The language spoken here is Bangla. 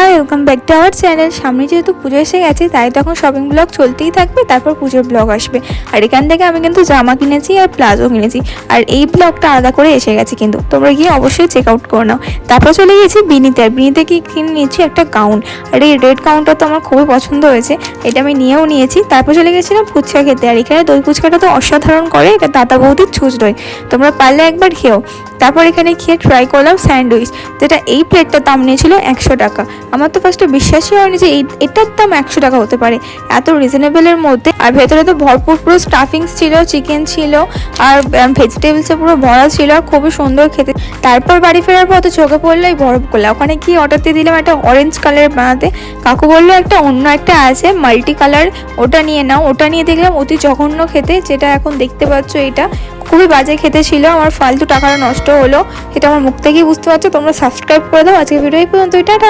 High, welcome back to our channel. সামনে যেহেতু পুজো এসে গেছে, তাই তো এখন শপিং ব্লগ চলতেই থাকবে, তারপর পুজোর ব্লগ আসবে। আর এখান থেকে আমি কিন্তু জামা কিনেছি আর প্লাজো কিনেছি, আর এই ব্লগটা আলাদা করে এসে গেছে, কিন্তু তোমরা গিয়ে অবশ্যই চেক আউট করে নাও। তারপর চলে গেছি বিনিতে, আর বিনিতে কি কিনে নিয়েছি একটা গাউন, আর এই রেড গাউনটা তো আমার খুবই পছন্দ হয়েছে, এটা আমি নিয়েও নিয়েছি। তারপর চলে গেছিলাম ফুচকা খেতে, আর এখানে দই ফুচকাটা তো অসাধারণ করে, এটা দাদা বৌদির ছুঁচ দই, তোমরা পারলে একবার খেও। তারপর এখানে খেয়ে ট্রাই করলাম স্যান্ডউইচ, যেটা এই প্লেটটার দাম নিয়েছিল 100 টাকা। আমার তো ফার্স্টে বিশ্বাসই হয়নি যে এটার দাম 100 টাকা হতে পারে, এত রিজনেবলের মধ্যে। আর ভেতরে তো ভরপুর পুরো স্টাফিংস ছিল, চিকেন ছিল আর ভেজিটেবলসে পুরো ভরা ছিল, আর খুবই সুন্দর খেতে। তারপর বাড়ি ফেরার পথে চোখে পড়লো এই বরফ গোলা, ওখানে কি অর্ডার দিয়ে দিলাম একটা অরেঞ্জ কালার বানাতে। কাকু বললো একটা অন্য একটা আছে মাল্টি কালার, ওটা নিয়ে নাও। ওটা নিয়ে দেখলাম অতি জঘন্য খেতে, যেটা এখন দেখতে পাচ্ছ এটা খুবই বাজে খেতে ছিল। আমার ফালতু টাকাটা নষ্ট হলো, এটা আমার মুখ থেকেই বুঝতে পারছো। তোমরা সাবস্ক্রাইব করে দাও। আজকে ভিডিও এই পর্যন্ত, টাটা।